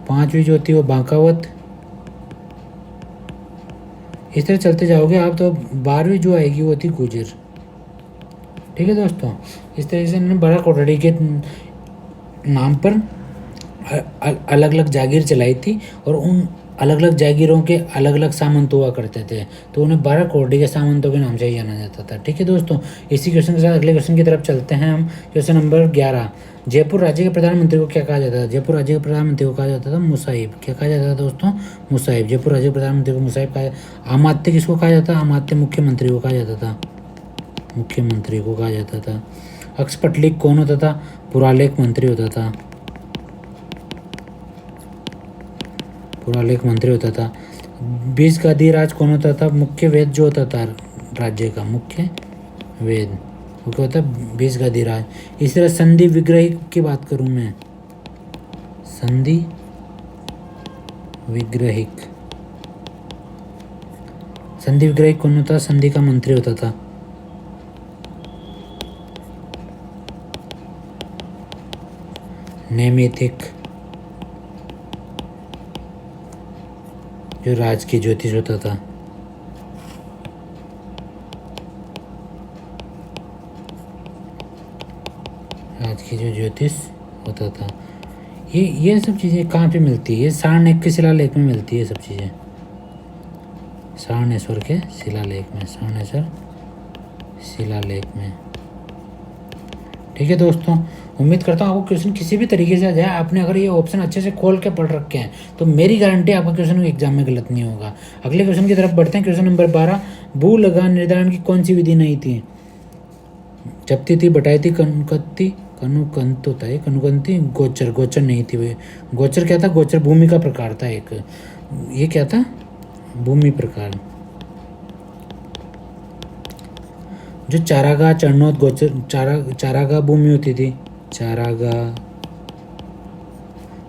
पांचवी जो थी वो बांकावत। इस तरह चलते जाओगे आप तो 12वीं जो आएगी वो थी गुजर। ठीक है दोस्तों, इस तरह से इन्होंने 12 कोठड़ी के नाम पर अलग अलग जागीर चलाई थी, और उन अलग अलग जागीरों के अलग अलग सामंत हुआ करते थे, तो उन्हें 12 कोठड़ी के सामंतों के नाम से ही जाना जाता था। ठीक है दोस्तों, इसी क्वेश्चन के साथ अगले क्वेश्चन की तरफ चलते हैं हम। क्वेश्चन नंबर 11, जयपुर राज्य के प्रधानमंत्री को क्या कहा जाता था? जयपुर राज्य के प्रधानमंत्री को कहा जाता था मुसाहिब। क्या कहा जाता था दोस्तों? मुसाहिब। जयपुर राज्य के प्रधानमंत्री को मुसाहिब कहा। अमात्य किसको कहा जाता है? अमात्य मुख्यमंत्री को कहा जाता था, मुख्यमंत्री को कहा जाता था। अक्षपटलिक कौन होता था? पुरालेख मंत्री होता था, पुरालेख मंत्री होता था। 20 का अधिराज कौन होता था? मुख्य वेद जो होता था राज्य का, मुख्य वेद, वो क्या होता है? 20 का अधिराज। इसी तरह संधि विग्रही की बात करूं मैं, संधि विग्रहिक, संधि विग्रहिक कौन होता? संधि का मंत्री होता था। नैमितिक, जो राज की ज्योतिष होता था। राज की जो ज्योतिष होता था। ये सब चीज़ें कहाँ पे मिलती है? ये सारनाथ के शिलालेख में मिलती है, ये सब चीज़ें सारनेश्वर के शिलालेख में, सारनेश्वर शिलालेख में। ठीक है दोस्तों, उम्मीद करता हूँ आपको क्वेश्चन किसी भी तरीके से आ जाए। आपने अगर ये ऑप्शन अच्छे से खोल के पढ़ रखे हैं तो मेरी गारंटी आपका क्वेश्चन एग्जाम में गलत नहीं होगा। अगले क्वेश्चन की तरफ बढ़ते हैं। क्वेश्चन नंबर 12, भू लगान निर्धारण की कौन सी विधि नहीं थी? जप्ती थी, बटाई थी, कनुकंती, कनुकंत होता है, कनुकंती, गोचर, गोचर नहीं थी। वे गोचर क्या था? गोचर भूमि का प्रकार था एक, ये क्या था? भूमि प्रकार। जो चारागाह, चरणोत, गोचर, चारागाह भूमि होती थी, चारागाह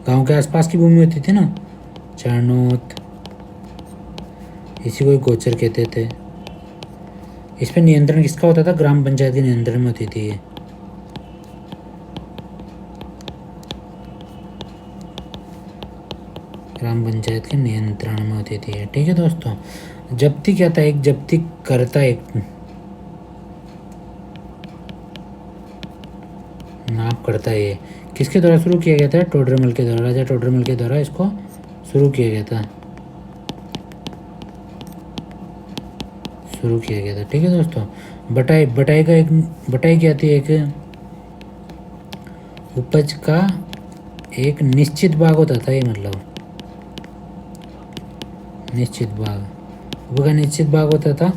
गांव के आसपास की भूमि होती थी ना, चरणोत, इसी को गोचर कहते थे। इस पर नियंत्रण किसका होता था? ग्राम पंचायत के नियंत्रण में होती थी ये। ग्राम पंचायत के नियंत्रण में होती थी ये। ठीक है दोस्तों, जब्ती क्या था? एक जब्ती करता, एक नाप करता है। ये किसके द्वारा शुरू किया गया था? टोडरमल के द्वारा, राजा टोडरमल के द्वारा इसको शुरू किया गया था, शुरू किया गया था। ठीक है दोस्तों, बटाई, बटाई का एक, बटाई क्या थी? एक उपज का एक निश्चित भाग होता था ये, मतलब निश्चित भाग, उपज का निश्चित भाग होता था।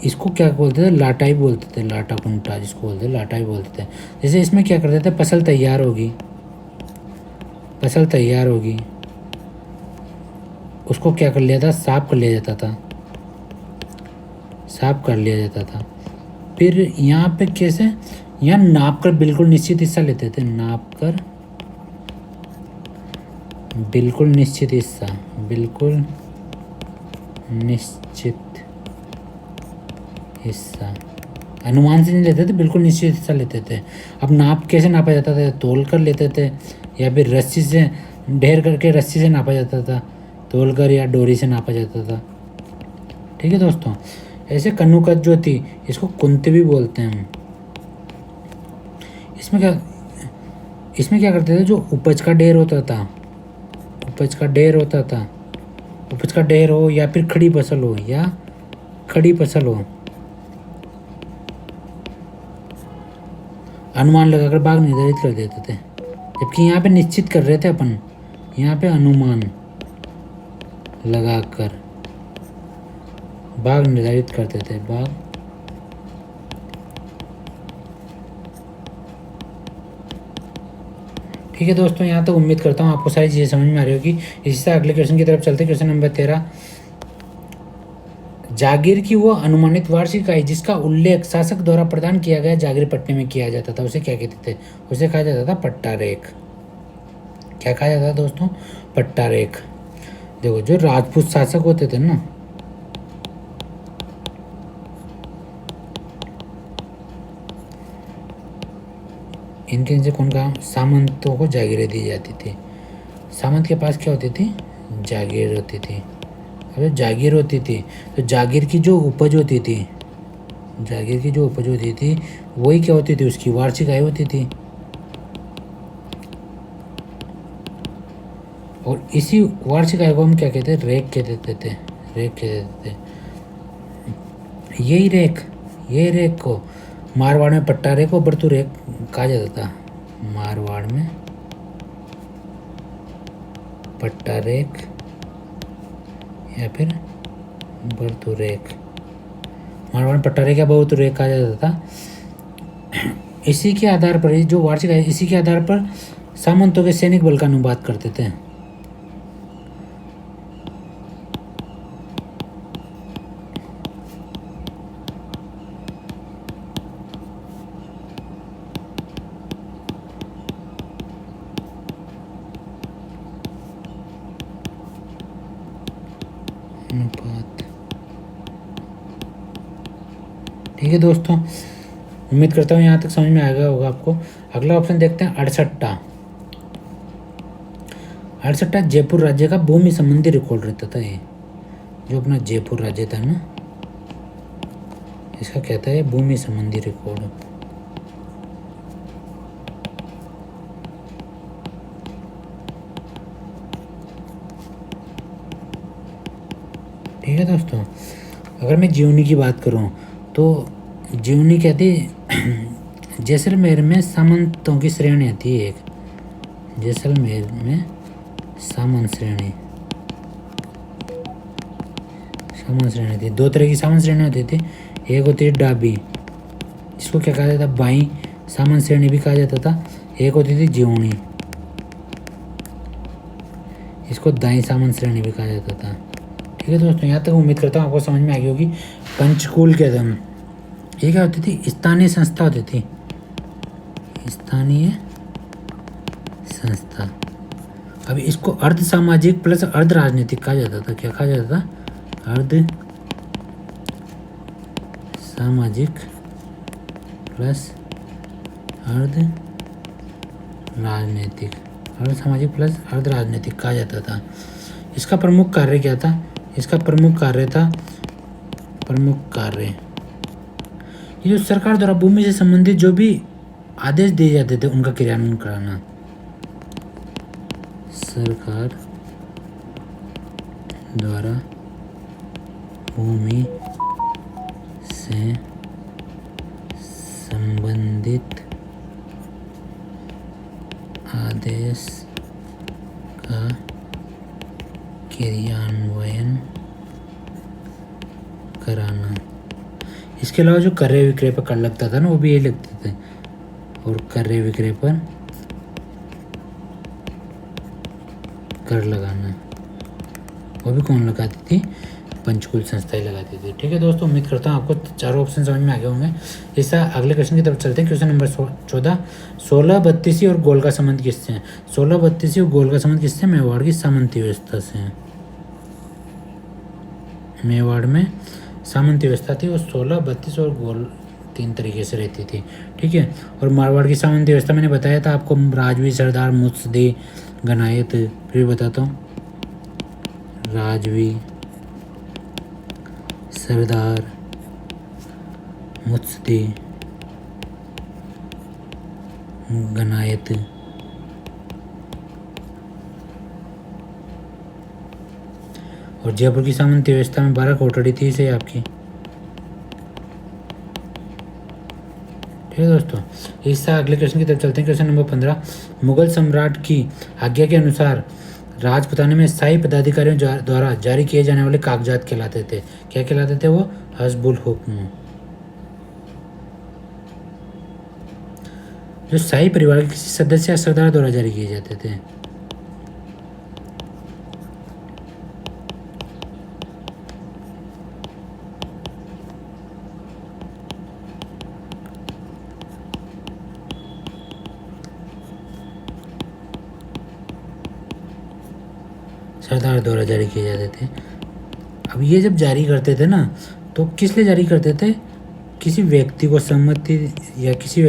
इसको क्या बोलते थे? लाटाई बोलते थे, लाटा कुंटा जिसको बोलते थे, लाटाई बोलते थे। जैसे इसमें क्या करते थे? फसल तैयार होगी, फसल तैयार होगी, उसको क्या कर लिया था? साफ कर लिया जाता था, साफ कर लिया जाता था। फिर यहाँ पे कैसे? यहाँ नाप कर बिल्कुल निश्चित हिस्सा लेते थे, नाप कर बिल्कुल निश्चित हिस्सा, बिल्कुल निश्चित हिस्सा, अनुमान से नहीं लेते थे, बिल्कुल निश्चित हिस्सा लेते थे। अब नाप कैसे नापा जाता था? तोल कर लेते थे, या फिर रस्सी से ढेर करके रस्सी से नापा जाता था, तोल कर या डोरी से नापा जाता था। ठीक है दोस्तों, ऐसे कन्नुकत जो थी इसको कुंती भी बोलते हैं हम। इसमें क्या करते थे? जो उपज का ढेर होता था, उपज का ढेर होता था। उपज का ढेर हो या फिर खड़ी फसल हो, या खड़ी फसल हो, अनुमान लगाकर भाग निर्धारित कर देते थे। जबकि यहाँ पे निश्चित कर रहे थे अपन, यहाँ पे अनुमान लगाकर भाग निर्धारित करते थे। भाग ठीक है दोस्तों, यहाँ तक उम्मीद करता हूँ आपको सारी चीज़ें समझ में आ रही होगी। इसी से अगले क्वेश्चन की तरफ चलते हैं। क्वेश्चन नंबर 13, जागीर की वो अनुमानित वार्षिक आय जिसका उल्लेख शासक द्वारा प्रदान किया गया जागीर पट्टे में किया जाता था, उसे क्या कहते थे? उसे कहा जाता था पट्टा रेख। क्या कहा जाता था दोस्तों? पट्टा रेख। देखो, जो राजपूत शासक होते थे ना, इनके नीचे कौन का? सामंतों को जागीरें दी जाती थी। सामंत के पास क्या होती थी? जागीर होती थी। अब जागीर होती थी तो जागीर की जो उपज होती थी, जागीर की जो उपज होती थी वही क्या होती थी? उसकी वार्षिक आय होती थी। और इसी वार्षिक आय को हम क्या कहते हैं? रेख कह देते थे। रेख कह देते थे। यही रेख को मारवाड़ में पट्टा रेख और बर्तु रेख कहा जाता था। मारवाड़ में पट्टा रेख या फिर बर्तु रेख, मारवाड़ में पट्टा रेख या बर्तु रेख कहा जाता था। इसी के आधार पर जो वार्षिक आय, इसी के आधार पर सामंतों के सैनिक बल का अनुपात करते थे। अनुपात। ठीक है दोस्तों, उम्मीद करता हूँ यहाँ तक समझ में आ गया होगा आपको। अगला ऑप्शन देखते हैं 68। 68 जयपुर राज्य का भूमि संबंधी रिकॉर्ड रहता था। ये जो अपना जयपुर राज्य था ना, इसका कहता है भूमि संबंधी रिकॉर्ड। ठीक है दोस्तों, अगर मैं जीवनी की बात करूं तो जीवनी कहती जैसलमेर में सामंतों की श्रेणी थी एक। जैसलमेर में सामंत श्रेणी थी। दो तरह की सामंत श्रेणी होती थी। एक होती है डाबी, जिसको क्या कहा जाता था? बाई सामंत श्रेणी भी कहा जाता था। एक होती थी जीवनी, इसको दाई सामंत श्रेणी भी कहा जाता था। ठीक है दोस्तों, यहाँ तक उम्मीद करता हूँ आपको समझ में आ गई होगी। पंचकुल के दम, ये क्या होती थी? स्थानीय संस्था होती थी। स्थानीय संस्था। अब इसको अर्ध सामाजिक प्लस अर्ध राजनीतिक कहा जाता था। क्या कहा जाता था? अर्ध सामाजिक प्लस अर्ध राजनीतिक। अर्ध सामाजिक प्लस अर्ध राजनीतिक कहा जाता था। इसका प्रमुख कार्य क्या था? इसका प्रमुख कार्य ये जो सरकार द्वारा भूमि से संबंधित जो भी आदेश दिए जाते थे उनका क्रियान्वयन कराना। सरकार द्वारा भूमि से संबंधित आदेश का क्रियान्वयन कराना। इसके अलावा जो क्रय विक्रय पर कर लगता था ना, वो भी ये लगते थे। और क्रय विक्रय पर कर लगाना, वो भी कौन लगाती थी? पंचकुल संस्थाएं लगाती थी। ठीक है दोस्तों, उम्मीद करता हूँ आपको चारों ऑप्शन समझ में आ गए होंगे। इस अगले क्वेश्चन की तरफ चलते हैं। क्वेश्चन नंबर 14, 1632 और गोल का संबंध किससे है? 1632 और गोल का संबंध किससे? मेवाड़ की सामंती व्यवस्था से है। मेवाड़ में सामंती व्यवस्था थी, वो 1632 और गोल 3 तरीके से रहती थी। ठीक है, और मारवाड़ की सामंती व्यवस्था मैंने बताया था आपको, राजवी, सरदार, मुत्सदी, गनायत। फिर बताता हूँ, राजवी, सरदार, मुत्सदी, गनायत। और जयपुर की सामंती व्यवस्था में 12 कोठड़ी थी। इसे आपकी, ठीक है दोस्तों। इस अगले क्वेश्चन की तरफ चलते हैं। क्वेश्चन नंबर 15, मुगल सम्राट की आज्ञा के अनुसार राजपुताने में स्थायी पदाधिकारियों द्वारा जारी किए जाने वाले कागजात कहलाते थे। क्या कहलाते थे वो? हस्बुल हुक्म। जो शाही परिवार के किसी सदस्य या सरदार द्वारा जारी किए जाते थे। सरदार द्वारा जारी किए जाते थे। अब ये जब जारी करते थे ना, तो किस लिए जारी करते थे? किसी व्यक्ति को सम्मति या किसी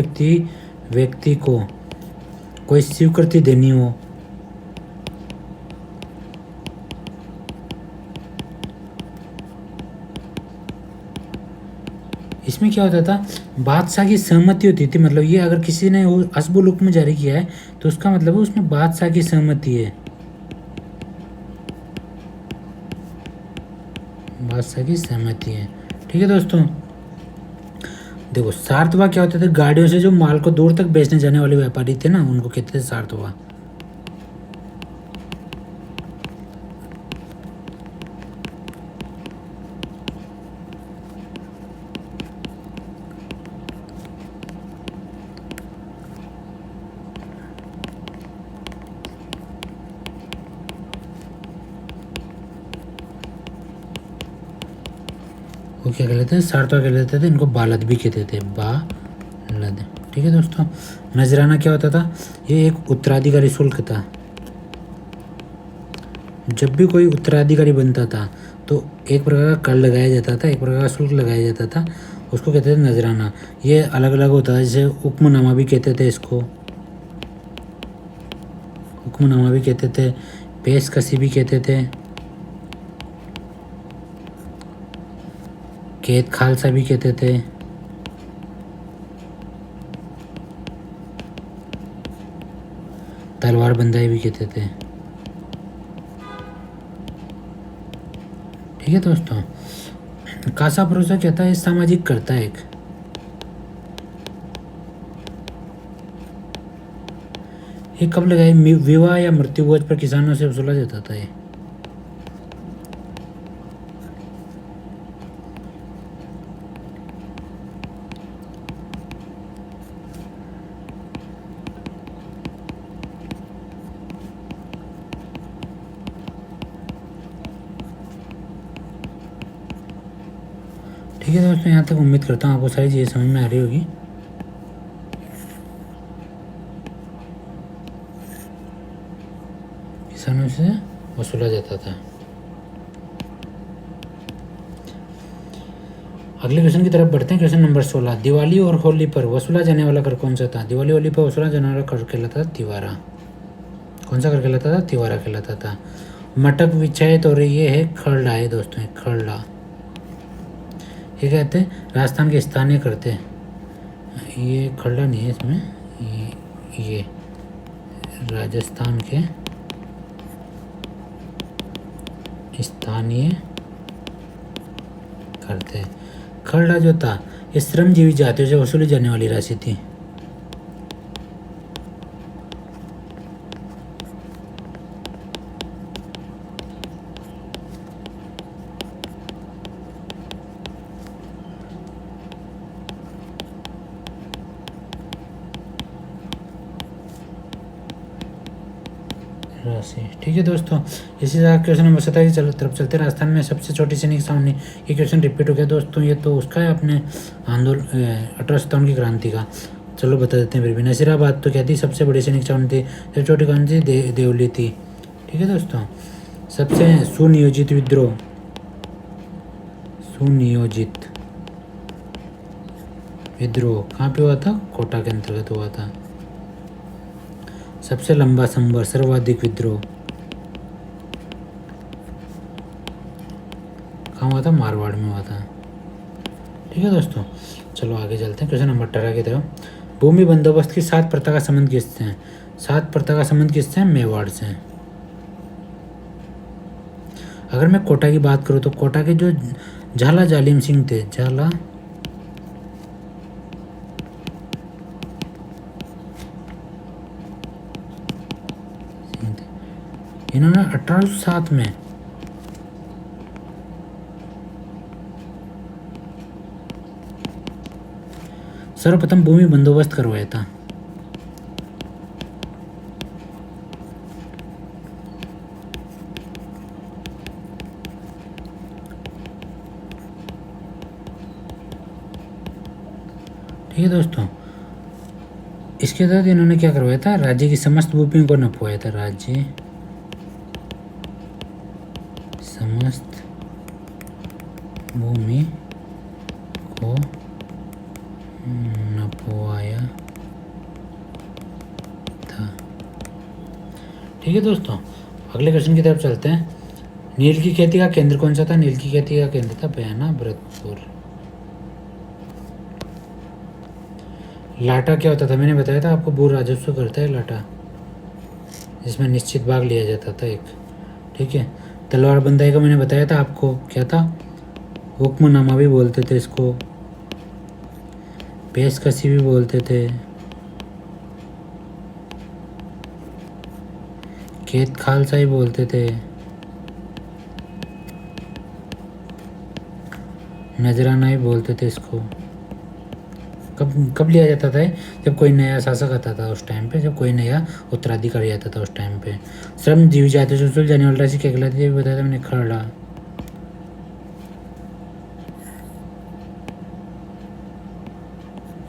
व्यक्ति को कोई स्वीकृति देनी हो, इसमें क्या होता था? बादशाह की सहमति होती थी। मतलब ये अगर किसी ने हस्बुल हुक्म जारी किया है तो उसका मतलब है उसमें बादशाह की सहमति है, बादशाह की सहमति है। ठीक है दोस्तों। देखो सार्तवा क्या होते थे? गाड़ियों से जो माल को दूर तक बेचने जाने वाले व्यापारी थे ना, उनको कहते थे सार्तवा। वो क्या कहते थे? सार्तवा कहते थे। इनको बालद भी कहते थे, बालद। ठीक है दोस्तों। नजराना क्या होता था? ये एक उत्तराधिकारी शुल्क था। जब भी कोई उत्तराधिकारी बनता था तो एक प्रकार का कर लगाया जाता था, एक प्रकार का शुल्क लगाया जाता था, उसको कहते थे नजराना। ये अलग अलग होता है, जैसे हुक्मनामा भी कहते थे इसको, हुक्मनामा भी कहते थे, पेशकशी भी कहते थे, कैद खालसा भी कहते थे, तलवार बंदाई भी कहते थे। ठीक है दोस्तों। कासा भरोसा कहता है सामाजिक करता है एक। ये कब लगाए? विवाह या मृत्यु भोज पर किसानों से वसूला जाता था ये। ठीक है दोस्तों, यहाँ तक उम्मीद करता हूँ आपको सारी चीज़ें समझ में आ रही होगी। किसानों से वसूला जाता था। अगले क्वेश्चन की तरफ बढ़ते हैं। क्वेश्चन नंबर 16, दिवाली और होली पर वसूला जाने वाला कर कौन सा था? दिवाली होली पर वसूला जाने वाला कर कहलाता था तिवारा। कौन सा कर कहलाता था? तिवारा कहलाता था। मटक विच्छेद और ये है खरड़ा है दोस्तों, खरड़ा। ये कहते हैं राजस्थान के स्थानीय करते हैं। ये खरड़ा नहीं है इसमें, ये राजस्थान के स्थानीय करते। खरड़ा जो था ये श्रमजीवी जातियों से वसूली जाने वाली राशि थी। राशि। ठीक है दोस्तों। इसी तरह क्वेश्चन नंबर 27 की तरफ चलते हैं। राजस्थान में सबसे छोटी सैनिक छावनी, ये क्वेश्चन रिपीट हो गया दोस्तों। ये तो उसका है अपने आंदोलन 1857 की क्रांति का। चलो बता देते हैं फिर भी। नसीराबाद तो क्या थी? सबसे बड़ी सैनिक छावनी थी। सबसे छोटी कौन सी? देवली थी। ठीक है दोस्तों। सबसे सुनियोजित विद्रोह, सुनियोजित विद्रोह कहाँ पे हुआ था? कोटा के अंतर्गत हुआ था। सबसे लंबा संघर्ष, सर्वाधिक विद्रोह कहाँ हुआ था? मारवाड़ में हुआ था। ठीक है दोस्तों। चलो आगे चलते हैं क्वेश्चन नंबर 18 की तरफ। भूमि बंदोबस्त की 7 प्रथा का संबंध किससे है? 7 प्रथा का संबंध किससे है? मेवाड़ से। अगर मैं कोटा की बात करूँ तो कोटा के जो झाला जालिम सिंह थे, झाला सिंह थे, इन्होंने 1807 में सर्वप्रथम भूमि बंदोबस्त करवाया था। ठीक है दोस्तों, इसके तहत इन्होंने क्या करवाया था, राज्य की समस्त भूमियों को नपवाया था, राज्य समस्त भूमि को नपवाया था। ठीक है दोस्तों, अगले क्वेश्चन की तरफ चलते हैं। नील की खेती का केंद्र कौन सा था? नील की खेती का केंद्र था बयाना भरतपुर। लाटा क्या होता था? मैंने बताया था आपको, भू राजस्व करता है लाटा, जिसमें निश्चित भाग लिया जाता था एक। ठीक है, तलवार बंदाई का मैंने बताया था आपको, क्या था? हुक्मनामा भी बोलते थे इसको, पेशकशी भी बोलते थे, खेत खालसा ही बोलते थे, नजराना ही बोलते थे इसको। कब कब लिया जाता था? जब कोई नया शासक आता था उस टाइम पे, जब कोई नया उत्तराधिकारी आता था उस टाइम पे। श्रम जीवी जाति से वसूल जाने वाली राशि क्या कहलाती है? बताया था मैंने, खरड़ा।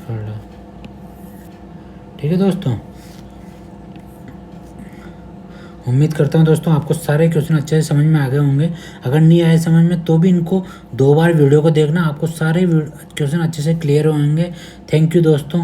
खरड़ा। ठीक है दोस्तों, उम्मीद करता हूँ दोस्तों आपको सारे क्वेश्चन अच्छे से समझ में आ गए होंगे। अगर नहीं आए समझ में तो भी इनको 2 बार वीडियो को देखना, आपको सारे क्वेश्चन अच्छे से क्लियर होंगे। थैंक यू दोस्तों।